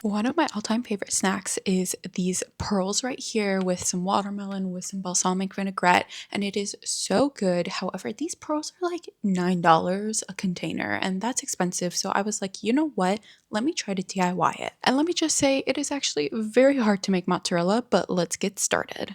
One of my all-time favorite snacks is these pearls right here with some watermelon with some balsamic vinaigrette, and it is so good. However, these pearls are like $9 a container, and that's expensive. So I was like, you know what? Let me try to DIY it. And let me just say, it is actually very hard to make mozzarella, but let's get started.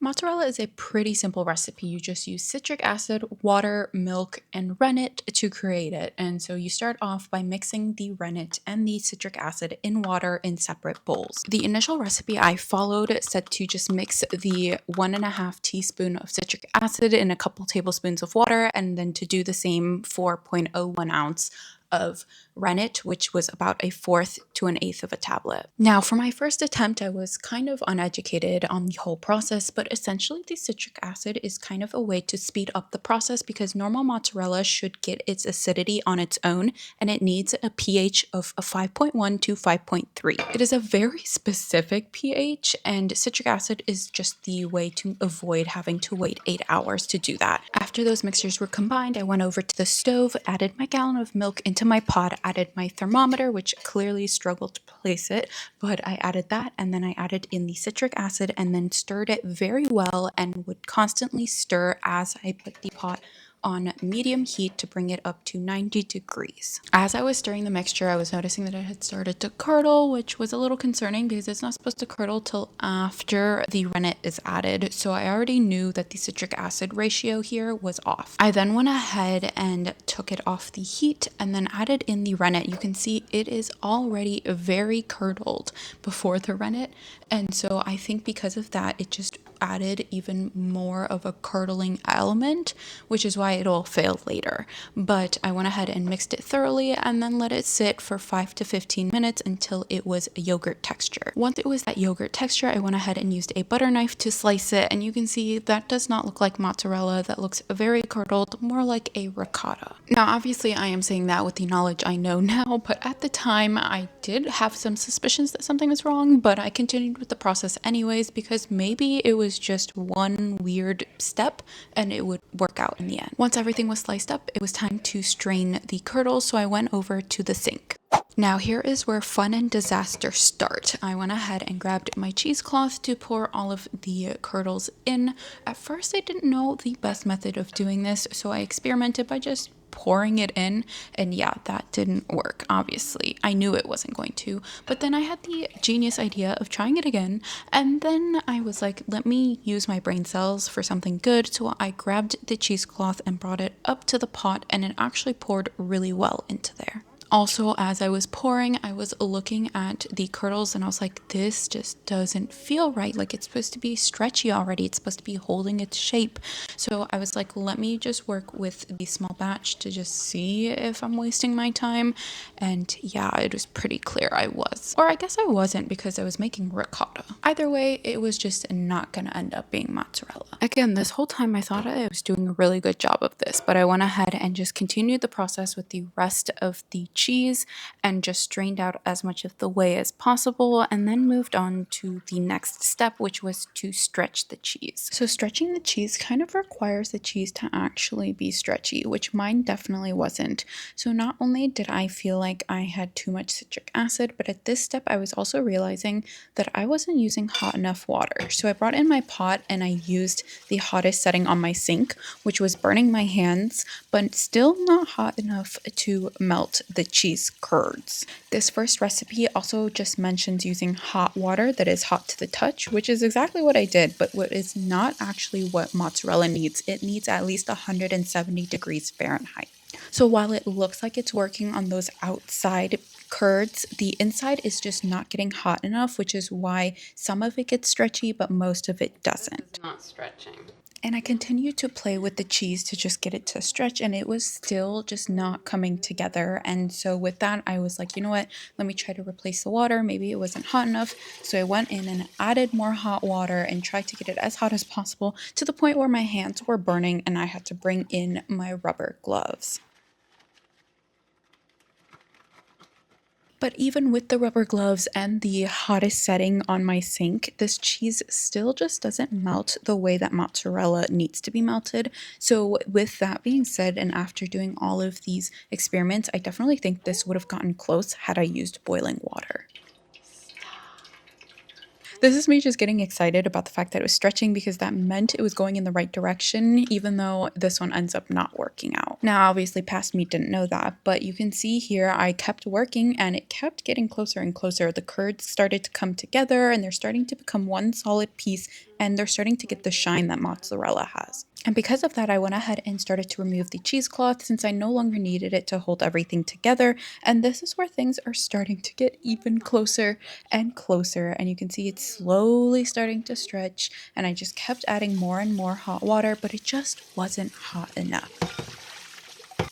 Mozzarella is a pretty simple recipe. You just use citric acid, water, milk, and rennet to create it. And so you start off by mixing the rennet and the citric acid in water in separate bowls. The initial recipe I followed said to just mix the 1.5 teaspoon of citric acid in a couple tablespoons of water, and then to do the same 4.01 ounce of rennet, which was about 1/4 to 1/8 of a tablet. Now, for my first attempt, I was kind of uneducated on the whole process, but essentially the citric acid is kind of a way to speed up the process because normal mozzarella should get its acidity on its own, and it needs a pH of a 5.1 to 5.3. It is a very specific pH, and citric acid is just the way to avoid having to wait 8 hours to do that. After those mixtures were combined, I went over to the stove, added my gallon of milk into my pot, added my thermometer, which clearly struggled to place it, but I added that, and then I added in the citric acid and then stirred it very well and would constantly stir as I put the pot on medium heat to bring it up to 90 degrees. As I was stirring the mixture, I was noticing that it had started to curdle, which was a little concerning because it's not supposed to curdle till after the rennet is added. So I already knew that the citric acid ratio here was off. I then went ahead and took it off the heat and then added in the rennet. You can see it is already very curdled before the rennet. And so I think because of that, it just added even more of a curdling element, which is why it'll fail later. But I went ahead and mixed it thoroughly and then let it sit for 5 to 15 minutes until it was a yogurt texture. Once it was that yogurt texture, I went ahead and used a butter knife to slice it, and you can see that does not look like mozzarella. That looks very curdled, more like a ricotta. Now, obviously, I am saying that with the knowledge I know now, but at the time, I did have some suspicions that something was wrong, but I continued with the process anyways because maybe it was just one weird step and it would work out in the end. Once everything was sliced up, it was time to strain the curdles, so I went over to the sink. Now here is where fun and disaster start. I went ahead and grabbed my cheesecloth to pour all of the curdles in. At first I didn't know the best method of doing this, so I experimented by just pouring it in, and yeah, that didn't work. Obviously I knew it wasn't going to, but then I had the genius idea of trying it again, and then I was like, let me use my brain cells for something good. So I grabbed the cheesecloth and brought it up to the pot, and it actually poured really well into there. Also, as I was pouring, I was looking at the curdles and I was like, this just doesn't feel right. Like, it's supposed to be stretchy already. It's supposed to be holding its shape. So I was like, let me just work with the small batch to just see if I'm wasting my time. And yeah, it was pretty clear I was. Or I guess I wasn't because I was making ricotta. Either way, it was just not going to end up being mozzarella. Again, this whole time I thought I was doing a really good job of this, but I went ahead and just continued the process with the rest of the cheese and just strained out as much of the whey as possible, and then moved on to the next step, which was to stretch the cheese. So stretching the cheese kind of requires the cheese to actually be stretchy, which mine definitely wasn't. So not only did I feel like I had too much citric acid, but at this step I was also realizing that I wasn't using hot enough water. So I brought in my pot and I used the hottest setting on my sink, which was burning my hands, but still not hot enough to melt the cheese curds. This first recipe also just mentions using hot water that is hot to the touch, which is exactly what I did, but what is not actually what mozzarella needs. It needs at least 170 degrees Fahrenheit. So while it looks like it's working on those outside curds, the inside is just not getting hot enough, which is why some of it gets stretchy, but most of it doesn't. It's not stretching. And I continued to play with the cheese to just get it to stretch, and it was still just not coming together. And so with that, I was like, you know what, let me try to replace the water. Maybe it wasn't hot enough. So I went in and added more hot water and tried to get it as hot as possible, to the point where my hands were burning and I had to bring in my rubber gloves. But even with the rubber gloves and the hottest setting on my sink, this cheese still just doesn't melt the way that mozzarella needs to be melted. So, with that being said, and after doing all of these experiments, I definitely think this would have gotten close had I used boiling water. This is me just getting excited about the fact that it was stretching because that meant it was going in the right direction, even though this one ends up not working out. Now, obviously, past me didn't know that, but you can see here I kept working and it kept getting closer and closer. The curds started to come together and they're starting to become one solid piece, and they're starting to get the shine that mozzarella has. And because of that, I went ahead and started to remove the cheesecloth since I no longer needed it to hold everything together. And this is where things are starting to get even closer and closer. And you can see it's slowly starting to stretch. And I just kept adding more and more hot water, but it just wasn't hot enough.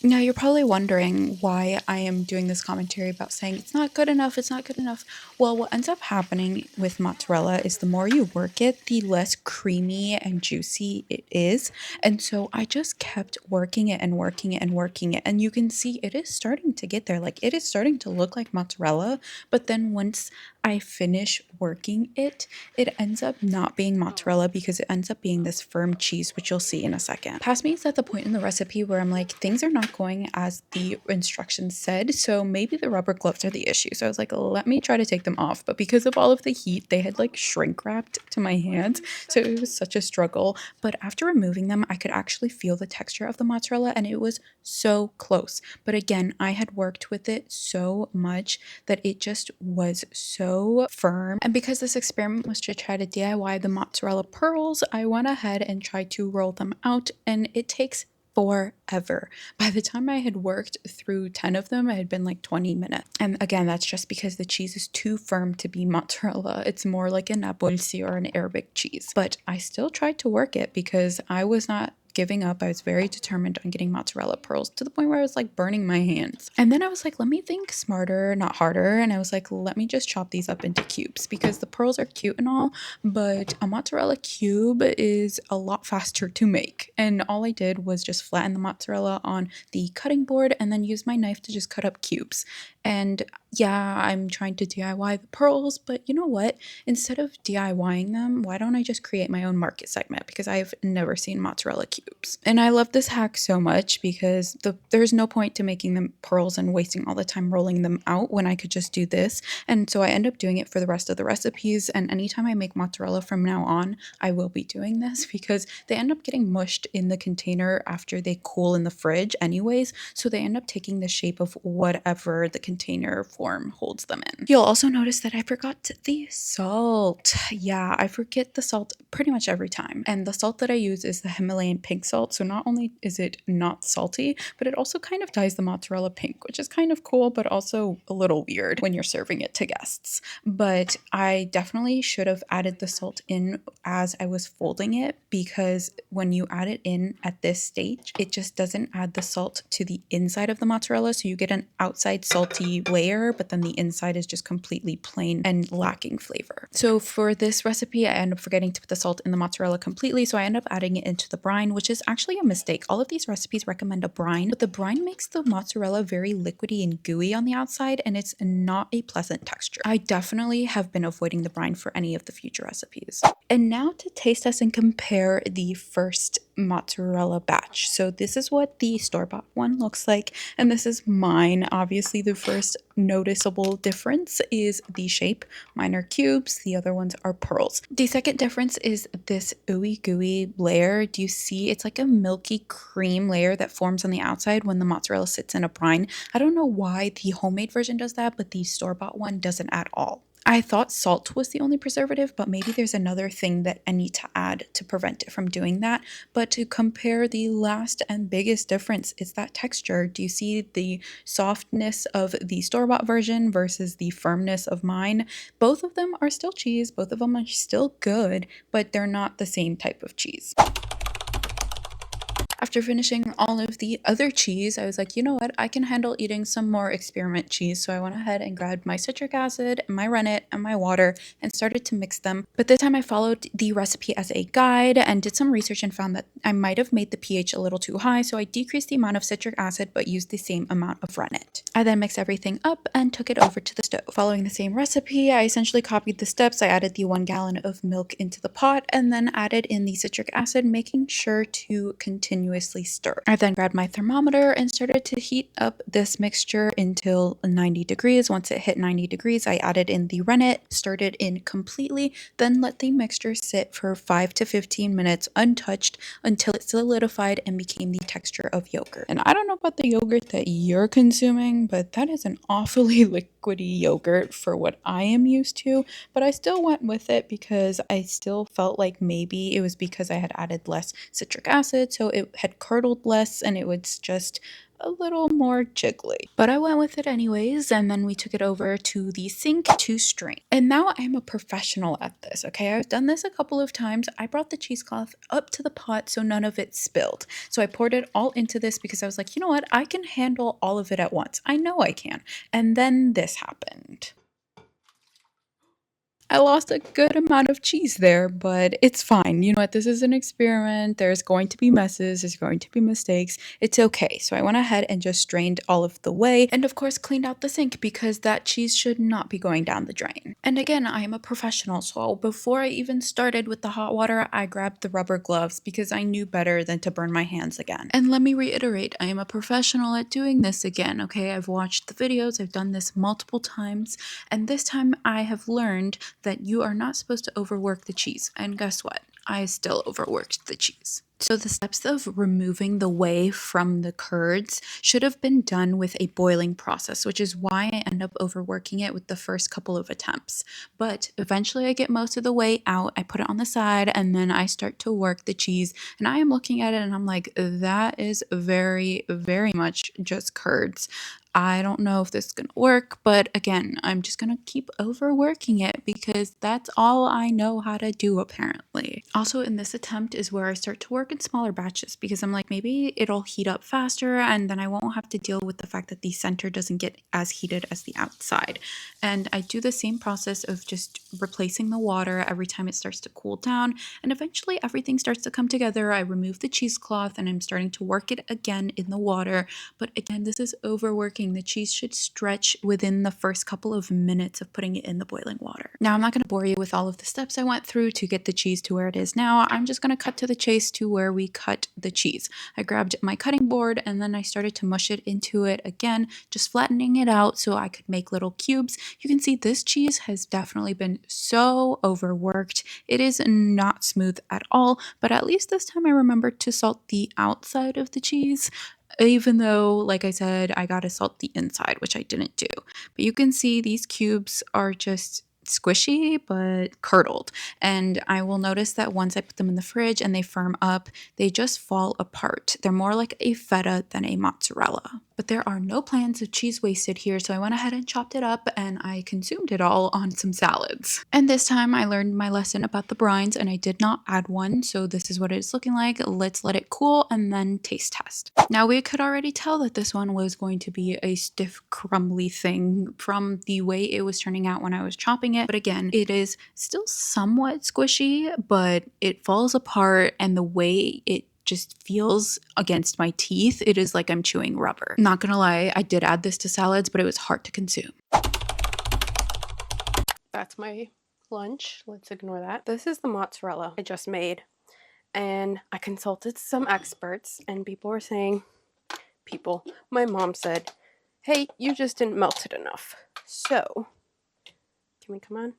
Now, you're probably wondering why I am doing this commentary about saying it's not good enough, it's not good enough. Well, what ends up happening with mozzarella is the more you work it, the less creamy and juicy it is. And so I just kept working it and working it and working it. And you can see it is starting to get there. Like it is starting to look like mozzarella. But then once I finish working it, it ends up not being mozzarella because it ends up being this firm cheese, which you'll see in a second. Past me is at the point in the recipe where I'm like, things are not going as the instructions said, so maybe the rubber gloves are the issue. So I was like, let me try to take them off. But because of all of the heat, they had like shrink wrapped to my hands. So it was such a struggle. But after removing them, I could actually feel the texture of the mozzarella and it was so close. But again, I had worked with it so much that it just was so firm. And because this experiment was to try to DIY the mozzarella pearls, I went ahead and tried to roll them out, and it takes forever. By the time I had worked through 10 of them, it had been like 20 minutes. And again, that's just because the cheese is too firm to be mozzarella. It's more like an Abruzzi or an Arabic cheese. But I still tried to work it because I was not giving up. I was very determined on getting mozzarella pearls to the point where I was like burning my hands. And then I was like, let me think smarter, not harder. And I was like, let me just chop these up into cubes because the pearls are cute and all, but a mozzarella cube is a lot faster to make. And all I did was just flatten the mozzarella on the cutting board and then use my knife to just cut up cubes. And yeah, I'm trying to DIY the pearls, but you know what? Instead of DIYing them, why don't I just create my own market segment? Because I've never seen mozzarella cubes. And I love this hack so much because there's no point to making them pearls and wasting all the time rolling them out when I could just do this. And so I end up doing it for the rest of the recipes. And anytime I make mozzarella from now on, I will be doing this because they end up getting mushed in the container after they cool in the fridge anyways. So they end up taking the shape of whatever the container form holds them in. You'll also notice that I forgot the salt. Yeah, I forget the salt pretty much every time. And the salt that I use is the Himalayan pink salt. So not only is it not salty, but it also kind of dyes the mozzarella pink, which is kind of cool, but also a little weird when you're serving it to guests. But I definitely should have added the salt in as I was folding it because when you add it in at this stage, it just doesn't add the salt to the inside of the mozzarella. So you get an outside salty layer, but then the inside is just completely plain and lacking flavor. So for this recipe, I end up forgetting to put the salt in the mozzarella completely. So I end up adding it into the brine, which is actually a mistake. All of these recipes recommend a brine, but the brine makes the mozzarella very liquidy and gooey on the outside, and it's not a pleasant texture. I definitely have been avoiding the brine for any of the future recipes. And now to taste test and compare the first mozzarella batch. So this is what the store-bought one looks like, and this is mine. Obviously, the first noticeable difference is the shape. Mine are cubes, the other ones are pearls. The second difference is this ooey gooey layer. Do you see? It's like a milky cream layer that forms on the outside when the mozzarella sits in a brine. I don't know why the homemade version does that, but the store-bought one doesn't at all. I thought salt was the only preservative, but maybe there's another thing that I need to add to prevent it from doing that. But to compare the last and biggest difference is that texture. Do you see the softness of the store-bought version versus the firmness of mine? Both of them are still cheese, both of them are still good, but they're not the same type of cheese. After finishing all of the other cheese, I was like, you know what? I can handle eating some more experiment cheese. So I went ahead and grabbed my citric acid, my rennet, and my water and started to mix them. But this time I followed the recipe as a guide and did some research and found that I might have made the pH a little too high. So I decreased the amount of citric acid but used the same amount of rennet. I then mixed everything up and took it over to the stove. Following the same recipe, I essentially copied the steps. I added the 1 gallon of milk into the pot and then added in the citric acid, making sure to continuously stir. I then grabbed my thermometer and started to heat up this mixture until 90 degrees. Once it hit 90 degrees, I added in the rennet, stirred it in completely, then let the mixture sit for 5 to 15 minutes untouched until it solidified and became the texture of yogurt. And I don't know about the yogurt that you're consuming, but that is an awfully liquidy yogurt for what I am used to. But I still went with it because I still felt like maybe it was because I had added less citric acid, so it had curdled less and it was just a little more jiggly. But I went with it anyways, and then we took it over to the sink to strain. And now I'm a professional at this, okay? I've done this a couple of times. I brought the cheesecloth up to the pot so none of it spilled. So I poured it all into this because I was like, you know what? I can handle all of it at once. I know I can. And then this happened. I lost a good amount of cheese there, but it's fine. You know what? This is an experiment. There's going to be messes. There's going to be mistakes. It's okay. So I went ahead and just strained all of the way and of course cleaned out the sink because that cheese should not be going down the drain. And again, I am a professional. So before I even started with the hot water, I grabbed the rubber gloves because I knew better than to burn my hands again. And let me reiterate, I am a professional at doing this again, okay? I've watched the videos. I've done this multiple times. And this time I have learned that you are not supposed to overwork the cheese. And guess what? I still overworked the cheese. So the steps of removing the whey from the curds should have been done with a boiling process, which is why I end up overworking it with the first couple of attempts. But eventually I get most of the whey out, I put it on the side, and then I start to work the cheese. And I am looking at it and I'm like, that is very, very much just curds. I don't know if this is going to work, but again, I'm just going to keep overworking it because that's all I know how to do apparently. Also in this attempt is where I start to work in smaller batches because I'm like, maybe it'll heat up faster and then I won't have to deal with the fact that the center doesn't get as heated as the outside. And I do the same process of just replacing the water every time it starts to cool down, and eventually everything starts to come together. I remove the cheesecloth and I'm starting to work it again in the water, but again, this is overworking. The cheese should stretch within the first couple of minutes of putting it in the boiling water. Now, I'm not going to bore you with all of the steps I went through to get the cheese to where it is now. I'm just going to cut to the chase to where we cut the cheese. I grabbed my cutting board and then I started to mush it into it again, just flattening it out so I could make little cubes. You can see this cheese has definitely been so overworked. It is not smooth at all, but at least this time I remembered to salt the outside of the cheese. Even though, like I said, I gotta salt the inside, which I didn't do. But you can see these cubes are just squishy but curdled, and I will notice that once I put them in the fridge and they firm up, they just fall apart. They're more like a feta than a mozzarella. But there are no plans of cheese wasted here, so I went ahead and chopped it up and I consumed it all on some salads. And this time I learned my lesson about the brines and I did not add one, so this is what it's looking like. Let's let it cool and then taste test. Now we could already tell that this one was going to be a stiff, crumbly thing from the way it was turning out when I was chopping it. But again, it is still somewhat squishy, but it falls apart, and the way it just feels against my teeth, it is like I'm chewing rubber. Not gonna lie, I did add this to salads, but it was hard to consume. That's my lunch. Let's ignore that. This is the mozzarella I just made, and I consulted some experts, and my mom said, hey, you just didn't melt it enough. So, can we come on?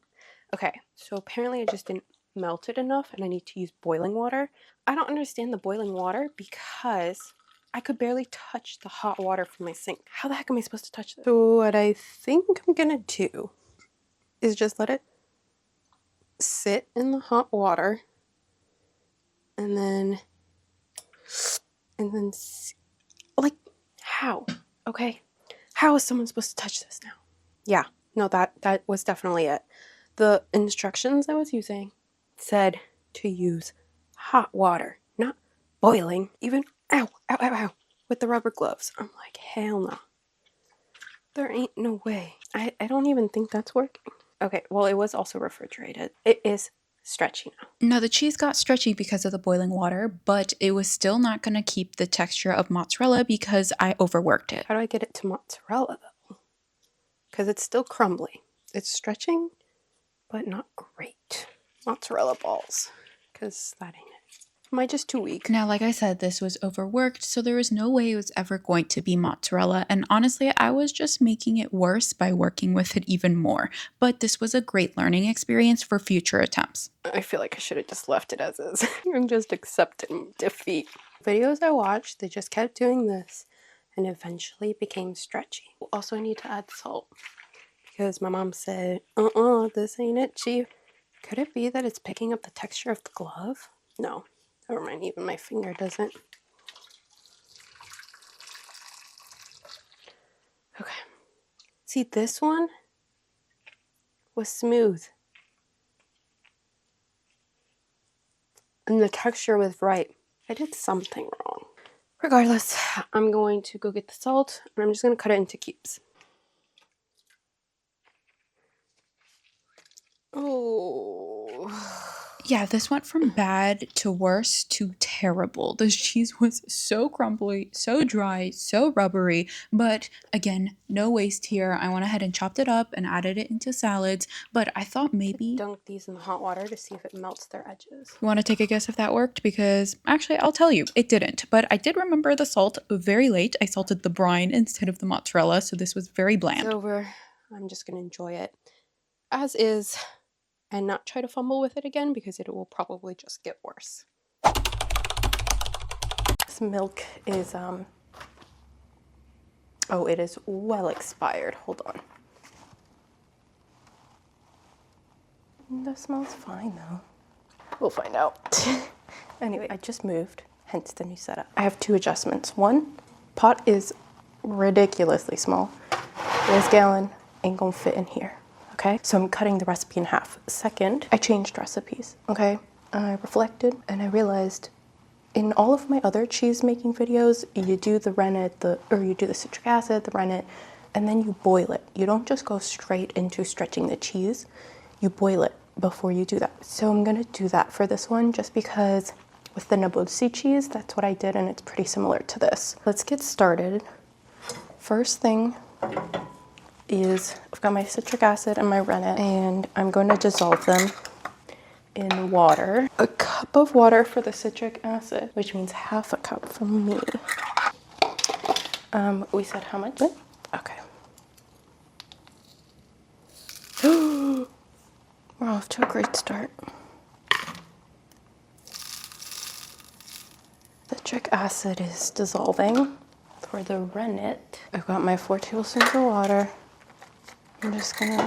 Okay, so apparently I just didn't melt it enough and I need to use boiling water. I don't understand the boiling water because I could barely touch the hot water from my sink. How the heck am I supposed to touch this? So what I think I'm gonna do is just let it sit in the hot water and then like, how? Okay, how is someone supposed to touch this now? Yeah, no, that was definitely it. The instructions I was using said to use hot water, not boiling. Even Ow, ow, ow, ow. With the rubber gloves. I'm like, hell no. There ain't no way. I don't even think that's working. Okay, well, it was also refrigerated. It is stretchy now. Now, the cheese got stretchy because of the boiling water, but it was still not going to keep the texture of mozzarella because I overworked it. How do I get it to mozzarella, though? Because it's still crumbly. It's stretching, but not great. Mozzarella balls, because that ain't it. Am I just too weak? Now, like I said, this was overworked, so there was no way it was ever going to be mozzarella. And honestly, I was just making it worse by working with it even more. But this was a great learning experience for future attempts. I feel like I should have just left it as is. I'm just accepting defeat. Videos I watched, they just kept doing this and eventually became stretchy. Also, I need to add salt because my mom said, this ain't it, Chief. Could it be that it's picking up the texture of the glove? No. Never mind, even my finger doesn't. Okay. See, this one was smooth. And the texture was right. I did something wrong. Regardless, I'm going to go get the salt and I'm just going to cut it into cubes. Oh. Yeah, this went from bad to worse to terrible. This cheese was so crumbly, so dry, so rubbery, but again, no waste here. I went ahead and chopped it up and added it into salads, but I thought maybe... Dunk these in the hot water to see if it melts their edges. You want to take a guess if that worked? Because actually, I'll tell you, it didn't. But I did remember the salt very late. I salted the brine instead of the mozzarella, so this was very bland. It's over. I'm just going to enjoy it as is. And not try to fumble with it again because it will probably just get worse. This milk is, oh, it is well expired. Hold on. That smells fine though. We'll find out. Anyway, I just moved, hence the new setup. I have two adjustments. One, pot is ridiculously small. This gallon ain't gonna fit in here. Okay, so I'm cutting the recipe in half. Second, I changed recipes, okay? I reflected and I realized in all of my other cheese making videos, you do the rennet, you do the citric acid, the rennet, and then you boil it. You don't just go straight into stretching the cheese. You boil it before you do that. So I'm gonna do that for this one just because with the Nabuzzi cheese, that's what I did and it's pretty similar to this. Let's get started. First thing is I've got my citric acid and my rennet and I'm going to dissolve them in water. A cup of water for the citric acid, which means half a cup for me. We said how much? Okay. We're off to a great start. Citric acid is dissolving. For the rennet, I've got my 4 tablespoons of water. I'm just gonna,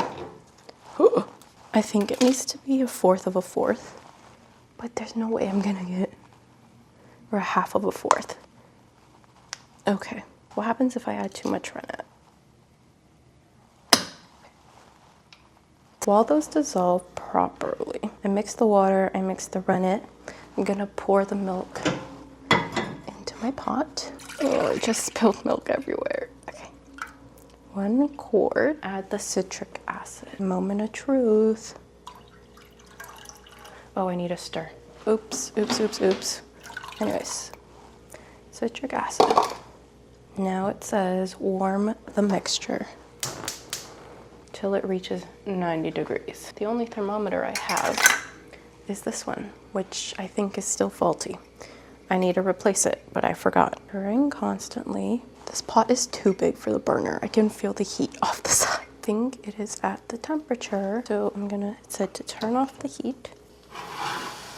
I think it needs to be 1/4 of a fourth, but there's no way I'm gonna get, or 1/2 of a fourth. Okay, what happens if I add too much rennet? While those dissolve properly, I mix the water, I mix the rennet. I'm gonna pour the milk into my pot. Oh, I just spilled milk everywhere. 1 quart. Add the citric acid. Moment of truth. Oh, I need a stir. Oops. Anyways, citric acid. Now it says warm the mixture till it reaches 90 degrees. The only thermometer I have is this one, which I think is still faulty. I need to replace it, but I forgot. Stirring constantly. This pot is too big for the burner. I can feel the heat off the side. I think it is at the temperature. So it said to turn off the heat.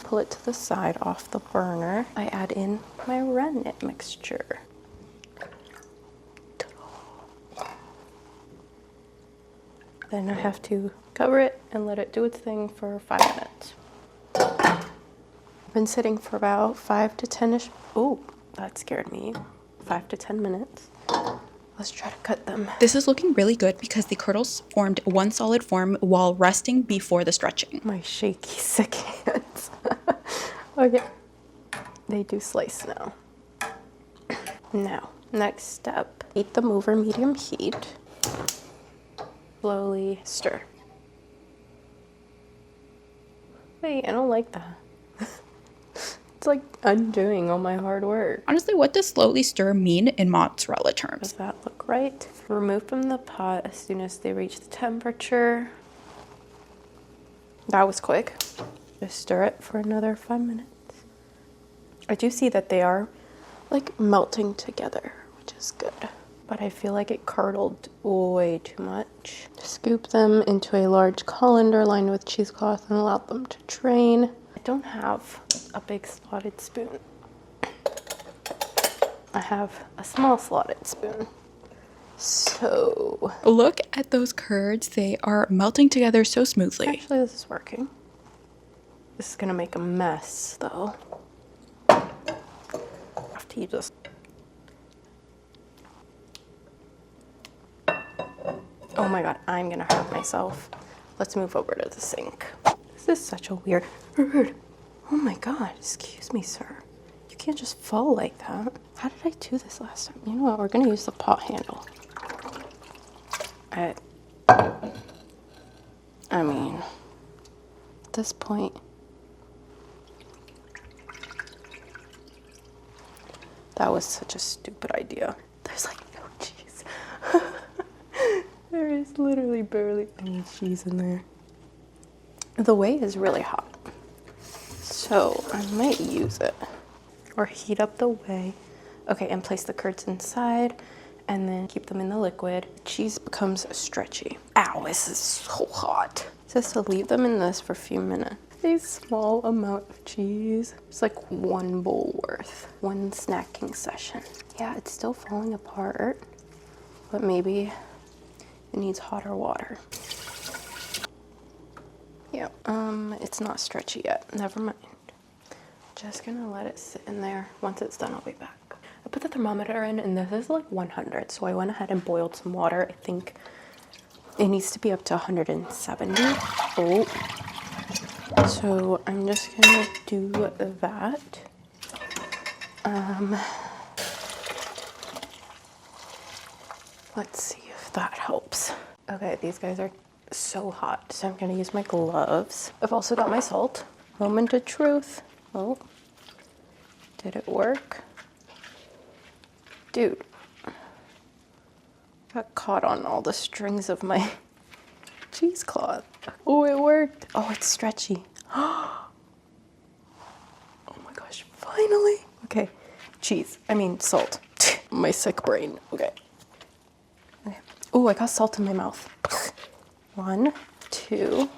Pull it to the side off the burner. I add in my rennet mixture. Then I have to cover it and let it do its thing for 5 minutes. I've been sitting for about 5 to 10-ish. Oh, that scared me. 5 to 10 minutes. Let's try to cut them. This is looking really good because the kernels formed one solid form while resting before the stretching. My shaky, sick hands. Okay. They do slice now. Now, next step, heat them over medium heat. Slowly stir. Wait, I don't like that. It's like undoing all my hard work. Honestly, what does slowly stir mean in mozzarella terms? Does that look right? Remove from the pot as soon as they reach the temperature. That was quick. Just stir it for another 5 minutes. I do see that they are like melting together, which is good. But I feel like it curdled way too much. Scoop them into a large colander lined with cheesecloth and allow them to drain. I don't have a big slotted spoon. I have a small slotted spoon. So Look at those curds. They are melting together so smoothly. actually this is working. This is gonna make a mess though. After you just... Oh my god, I'm gonna hurt myself. Let's move over to the sink. This is such a weird... Oh my god, excuse me, sir. You can't just fall like that. How did I do this last time? You know what, we're gonna use the pot handle. I mean, at this point, that was such a stupid idea. There's like no cheese. There is literally barely any cheese in there. The whey is really hot, so I might use it. Or heat up the whey. Okay, and place the curds inside, and then keep them in the liquid. Cheese becomes stretchy. Ow, this is so hot. Just to leave them in this for a few minutes. A small amount of cheese. It's like 1 bowl worth. 1 snacking session. Yeah, it's still falling apart, but maybe it needs hotter water. Yeah, it's not stretchy yet. Never mind. Just gonna let it sit in there. Once it's done, I'll be back. I put the thermometer in and this is like 100, so I went ahead and boiled some water. I think it needs to be up to 170. Oh, so I'm just gonna do that. Let's see if that helps. Okay, these guys are so hot, so I'm gonna use my gloves. I've also got my salt. Moment of truth. Oh, did it work? Dude, got caught on all the strings of my cheesecloth. Oh, it worked. Oh, it's stretchy. Oh my gosh, finally. Okay, salt. My sick brain. Okay. Oh, I got salt in my mouth. 1, 2, 3.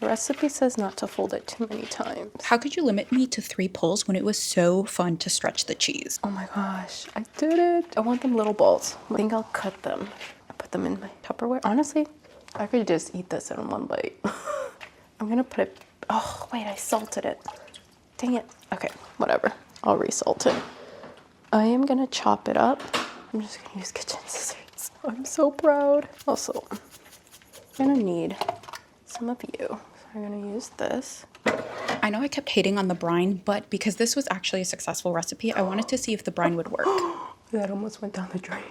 The recipe says not to fold it too many times. How could you limit me to 3 pulls when it was so fun to stretch the cheese? Oh my gosh, I did it. I want them little balls. I think I'll cut them. I put them in my Tupperware. Honestly, I could just eat this in 1 bite. I'm gonna put it, oh wait, I salted it. Dang it. Okay, whatever. I'll resalt it. I am gonna chop it up. I'm just gonna use kitchen scissors. I'm so proud. Also, I'm gonna need some of you. So I'm gonna use this. I know I kept hating on the brine, but because this was actually a successful recipe, I wanted to see if the brine would work. That almost went down the drain.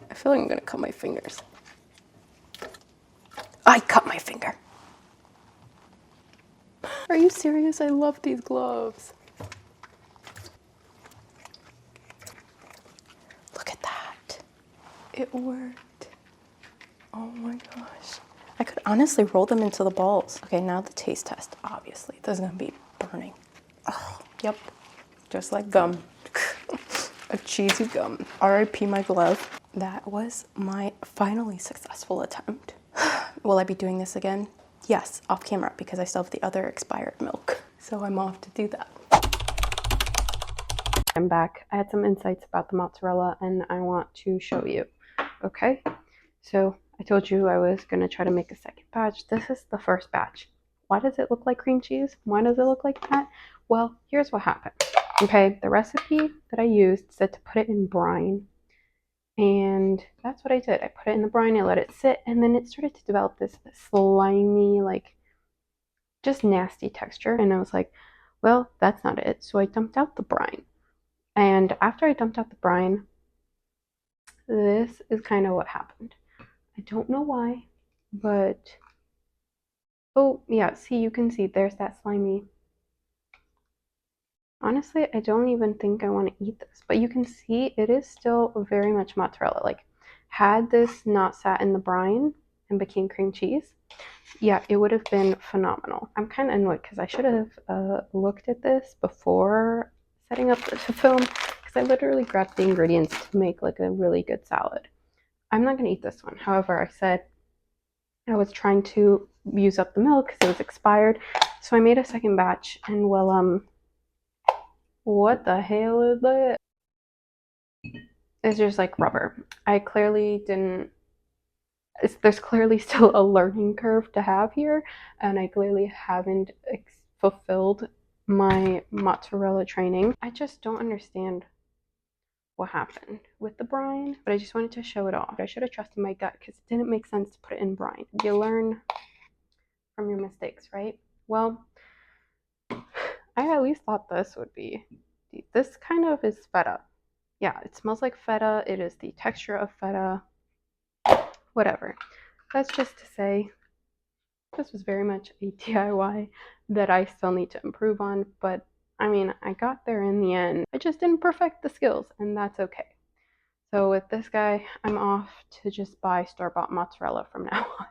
I feel like I'm gonna cut my fingers. I cut my finger. Are you serious? I love these gloves. Look at that. It worked. Oh my gosh. I could honestly roll them into the balls. Okay, now the taste test, obviously. This is gonna be burning. Oh, yep, just like gum. A cheesy gum. R.I.P. my glove. That was my finally successful attempt. Will I be doing this again? Yes, off camera, because I still have the other expired milk. So I'm off to do that. I'm back. I had some insights about the mozzarella and I want to show you. Okay, so I told you I was gonna try to make a second batch. This is the first batch. Why does it look like cream cheese? Why does it look like that? Well, here's what happened. Okay, the recipe that I used said to put it in brine. And that's what I did. I put it in the brine, I let it sit, and then it started to develop this slimy, like, just nasty texture. And I was like, well, that's not it. So I dumped out the brine. And after I dumped out the brine, this is kind of what happened. I don't know why, but oh, yeah, see, you can see there's that slimy. Honestly, I don't even think I want to eat this, but you can see it is still very much mozzarella. Like, had this not sat in the brine and became cream cheese, yeah, it would have been phenomenal. I'm kind of annoyed because I should have looked at this before setting up the film because I literally grabbed the ingredients to make like a really good salad. I'm not going to eat this one. However, I said I was trying to use up the milk because it was expired. So I made a second batch and well, what the hell is that? It's just like rubber. I clearly didn't, there's clearly still a learning curve to have here, and I clearly haven't fulfilled my mozzarella training. I just don't understand what happened with the brine, but I just wanted to show it off. I should have trusted my gut because it didn't make sense to put it in brine. You learn from your mistakes, right? Well, I at least thought this would be. This kind of is feta. Yeah, it smells like feta. It is the texture of feta. Whatever. That's just to say, this was very much a DIY that I still need to improve on, but I mean, I got there in the end. I just didn't perfect the skills, and that's okay. So with this guy, I'm off to just buy store-bought mozzarella from now on.